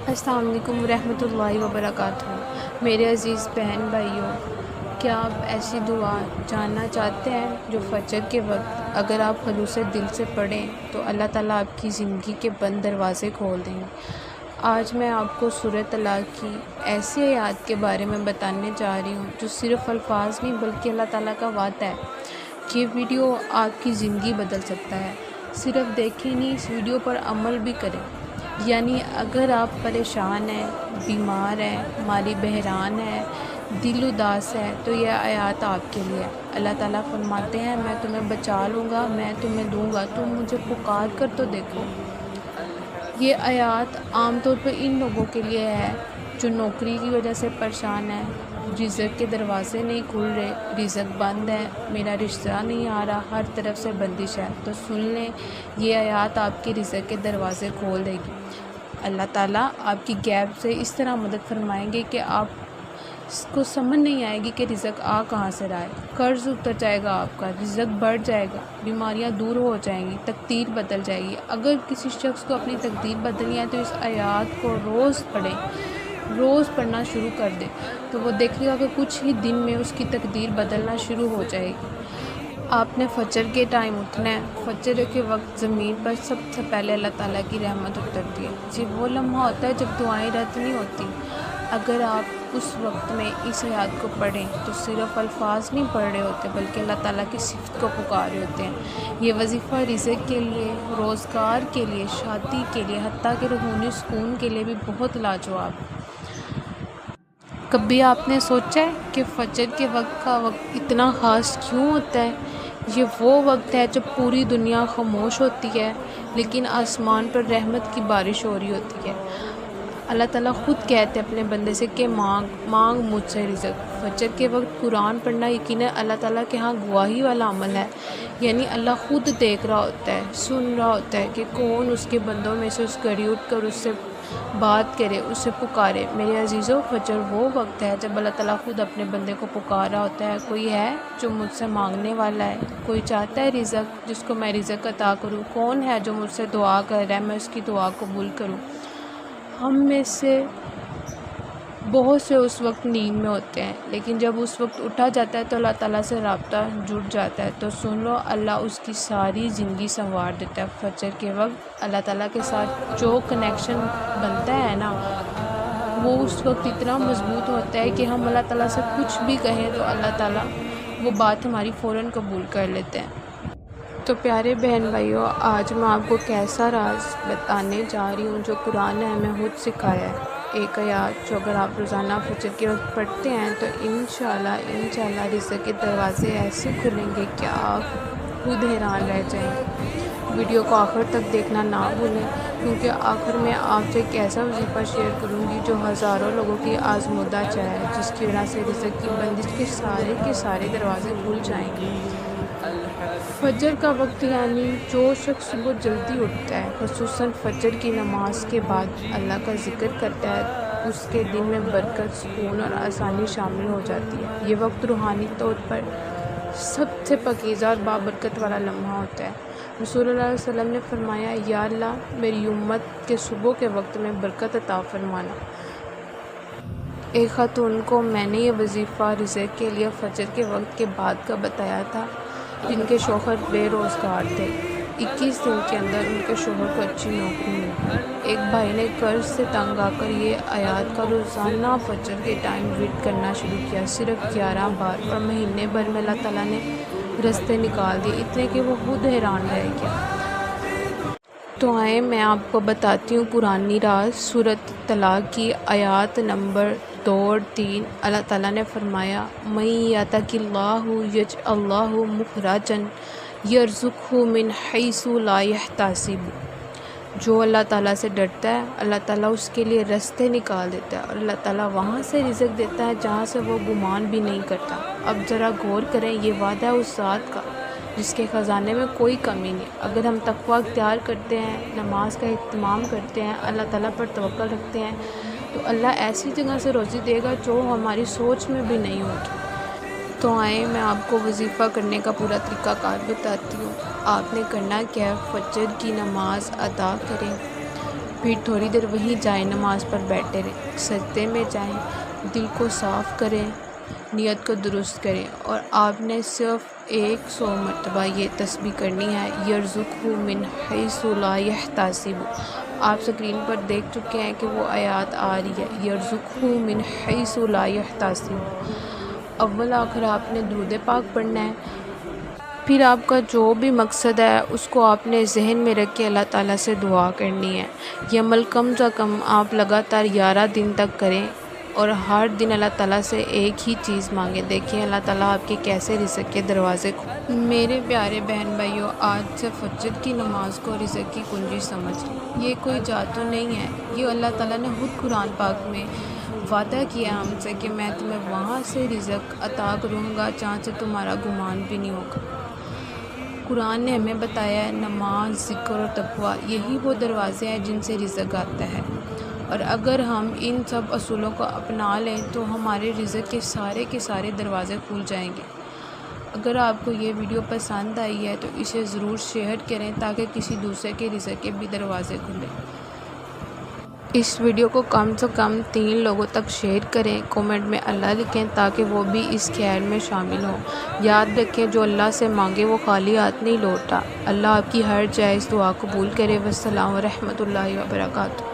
السلام علیکم ورحمۃ اللہ وبرکاتہ۔ میرے عزیز بہن بھائیوں، کیا آپ ایسی دعا جاننا چاہتے ہیں جو فجر کے وقت اگر آپ خلوص دل سے پڑھیں تو اللہ تعالیٰ آپ کی زندگی کے بند دروازے کھول دیں گے؟ آج میں آپ کو سورۃ طلاق کی ایسی آیات کے بارے میں بتانے جا رہی ہوں جو صرف الفاظ نہیں بلکہ اللہ تعالیٰ کا وعدہ ہے کہ یہ ویڈیو آپ کی زندگی بدل سکتا ہے۔ صرف دیکھیں نہیں، اس ویڈیو پر عمل بھی کریں۔ یعنی اگر آپ پریشان ہیں، بیمار ہیں، مالی بحران ہے، دل اداس ہے تو یہ آیات آپ کے لیے ہے۔ اللہ تعالیٰ فرماتے ہیں میں تمہیں بچا لوں گا، میں تمہیں دوں گا، تم مجھے پکار کر تو دیکھو۔ یہ آیات عام طور پر ان لوگوں کے لیے ہے جو نوکری کی وجہ سے پریشان ہیں، رزق کے دروازے نہیں کھل رہے، رزق بند ہے، میرا رشتہ نہیں آ رہا، ہر طرف سے بندش ہے۔ تو سن لیں، یہ آیات آپ کے رزق کے دروازے کھول دے گی۔ اللہ تعالیٰ آپ کی غیب سے اس طرح مدد فرمائیں گے کہ آپ کو سمجھ نہیں آئے گی کہ رزق آ کہاں سے رہا ہے۔ قرض اتر جائے گا، آپ کا رزق بڑھ جائے گا، بیماریاں دور ہو جائیں گی، تقدیر بدل جائے گی۔ اگر کسی شخص کو اپنی تقدیر بدلنی ہے تو اس آیات کو روز پڑھیں، روز پڑھنا شروع کر دیں تو وہ دیکھے گا کہ کچھ ہی دن میں اس کی تقدیر بدلنا شروع ہو جائے گی۔ آپ نے فجر کے ٹائم اٹھنا ہے۔ فجر کے وقت زمین پر سب سے پہلے اللہ تعالیٰ کی رحمت اترتی ہے۔ یہ وہ لمحہ ہوتا ہے جب دعائیں رد نہیں ہوتی۔ اگر آپ اس وقت میں اس آیات کو پڑھیں تو صرف الفاظ نہیں پڑھ رہے ہوتے بلکہ اللہ تعالیٰ کی صفت کو پکار رہے ہوتے ہیں۔ یہ وظیفہ رزق کے لیے، روزگار کے لیے، شادی کے لیے، حتیٰ کہ روحانی سکون کے لیے بھی بہت لاجواب ہے۔ کبھی آپ نے سوچا ہے کہ فجر کے وقت کا وقت اتنا خاص کیوں ہوتا ہے؟ یہ وہ وقت ہے جب پوری دنیا خاموش ہوتی ہے لیکن آسمان پر رحمت کی بارش ہو رہی ہوتی ہے۔ اللہ تعالیٰ خود کہتے ہیں اپنے بندے سے کہ مانگ مجھ سے رزق۔ فجر کے وقت قرآن پڑھنا یقیناً اللہ تعالیٰ کے ہاں گواہی والا عمل ہے۔ یعنی اللہ خود دیکھ رہا ہوتا ہے، سن رہا ہوتا ہے کہ کون اس کے بندوں میں سے اس گھڑی اٹھ کر اس سے بات کرے، اس سے پکارے۔ میرے عزیزوں، فجر وہ وقت ہے جب اللہ تعالیٰ خود اپنے بندے کو پکار رہا ہوتا ہے۔ کوئی ہے جو مجھ سے مانگنے والا ہے، کوئی چاہتا ہے رزق جس کو میں رزق عطا کروں، کون ہے جو مجھ سے دعا کر رہا ہے میں اس کی دعا قبول کروں۔ ہم میں سے بہت سے اس وقت نیند میں ہوتے ہیں لیکن جب اس وقت اٹھا جاتا ہے تو اللہ تعالیٰ سے رابطہ جڑ جاتا ہے۔ تو سن لو، اللہ اس کی ساری زندگی سنوار دیتا ہے۔ فجر کے وقت اللہ تعالیٰ کے ساتھ جو کنیکشن بنتا ہے نا، وہ اس وقت اتنا مضبوط ہوتا ہے کہ ہم اللہ تعالیٰ سے کچھ بھی کہیں تو اللہ تعالیٰ وہ بات ہماری فوراً قبول کر لیتے ہیں۔ تو پیارے بہن بھائیوں، آج میں آپ کو کیسا راز بتانے جا رہی ہوں جو قرآن نے ہمیں خود سکھایا ہے۔ ایک آیات جو اگر آپ روزانہ فجر کے وقت پڑھتے ہیں تو انشاءاللہ رزق کے دروازے ایسے کھلیں گے کہ آپ خود حیران رہ جائیں گے۔ ویڈیو کو آخر تک دیکھنا نہ بھولیں کیونکہ آخر میں آپ سے ایک ایسا وظیفہ شیئر کروں گی جو ہزاروں لوگوں کی آزمودہ چاہے ہے، جس کی وجہ سے رزق کی بندش کے سارے دروازے کھل جائیں گے۔ فجر کا وقت یعنی جو شخص صبح جلدی اٹھتا ہے، خصوصاً فجر کی نماز کے بعد اللہ کا ذکر کرتا ہے، اس کے دن میں برکت، سکون اور آسانی شامل ہو جاتی ہے۔ یہ وقت روحانی طور پر سب سے پاکیزہ اور بابرکت والا لمحہ ہوتا ہے۔ رسول اللہ علیہ وسلم نے فرمایا، یا اللہ میری امت کے صبح کے وقت میں برکت عطا فرمانا۔ ایک خاتون کو میں نے یہ وظیفہ رزق کے لیے فجر کے وقت کے بعد کا بتایا تھا، جن کے شوہر بے روزگار تھے۔ 21 دن کے اندر ان کے شوہر کو اچھی نوکری مل گئی۔ ایک بھائی نے قرض سے تنگ آ کر یہ آیات کا روزانہ فجر کے ٹائم ریڈ کرنا شروع کیا، صرف 11 بار، اور مہینے بھر میں اللہ تعالیٰ نے رستے نکال دیے، اتنے کہ وہ خود حیران رہ گیا۔ تو آئیں میں آپ کو بتاتی ہوں پرانی راز۔ سورۃ طلاق کی آیات نمبر 2 اور 3۔ اللہ تعالیٰ نے فرمایا، مَن یَتَقِ اللَّهَ یَجْعَلْ لَهُ مَخْرَجًا یَرْزُقْهُ مِنْ حَیْثُ لَا یَحْتَسِبُ۔ جو اللہ تعالیٰ سے ڈرتا ہے اللہ تعالیٰ اس کے لیے رستے نکال دیتا ہے، اور اللہ تعالیٰ وہاں سے رزق دیتا ہے جہاں سے وہ گمان بھی نہیں کرتا۔ اب ذرا غور کریں، یہ وعدہ ہے اس ذات کا جس کے خزانے میں کوئی کمی نہیں۔ اگر ہم تقویٰ اختیار کرتے ہیں، نماز کا اہتمام کرتے ہیں، اللہ تعالیٰ پر توکل رکھتے ہیں تو اللہ ایسی جگہ سے روزی دے گا جو ہماری سوچ میں بھی نہیں ہوگی۔ تو آئیں میں آپ کو وظیفہ کرنے کا پورا طریقہ کار بتاتی ہوں۔ آپ نے کرنا کیا ہے، فجر کی نماز ادا کریں، پھر تھوڑی دیر وہیں جائیں نماز پر بیٹھے رہیں، سجدے میں جائیں، دل کو صاف کریں، نیت کو درست کریں، اور آپ نے صرف 100 مرتبہ یہ تسبیح کرنی ہے، یرزقہ من حیث لا یحتسب۔ آپ اسکرین پر دیکھ چکے ہیں کہ وہ آیات آ رہی ہے، یرزقہ من حیث لا یحتسب۔ اول آخر آپ نے درود پاک پڑھنا ہے، پھر آپ کا جو بھی مقصد ہے اس کو آپ نے ذہن میں رکھ کے اللہ تعالیٰ سے دعا کرنی ہے۔ یہ عمل کم از کم آپ لگاتار 11 دن تک کریں، اور ہر دن اللہ تعالیٰ سے ایک ہی چیز مانگیں، دیکھیں اللہ تعالیٰ آپ کے کیسے رزق کے دروازے میرے پیارے بہن بھائیوں، آج سے فجر کی نماز کو رزق کی کنجی سمجھ لیں۔ یہ کوئی جادو نہیں ہے، یہ اللہ تعالیٰ نے خود قرآن پاک میں وعدہ کیا ہم سے کہ میں تمہیں وہاں سے رزق عطا کروں گا جہاں سے تمہارا گمان بھی نہیں ہوگا۔ قرآن نے ہمیں بتایا ہے نماز، ذکر اور تقویٰ یہی وہ دروازے ہیں جن سے رزق آتا ہے، اور اگر ہم ان سب اصولوں کو اپنا لیں تو ہمارے رزق کے سارے دروازے کھل جائیں گے۔ اگر آپ کو یہ ویڈیو پسند آئی ہے تو اسے ضرور شیئر کریں تاکہ کسی دوسرے کے رزق کے بھی دروازے کھلیں۔ اس ویڈیو کو کم سے کم 3 لوگوں تک شیئر کریں، کومنٹ میں اللہ لکھیں تاکہ وہ بھی اس خیر میں شامل ہوں۔ یاد رکھیں جو اللہ سے مانگے وہ خالی ہاتھ نہیں لوٹا۔ اللہ آپ کی ہر جائز دعا قبول کرے۔ والسلام ورحمۃ اللہ وبرکاتہ۔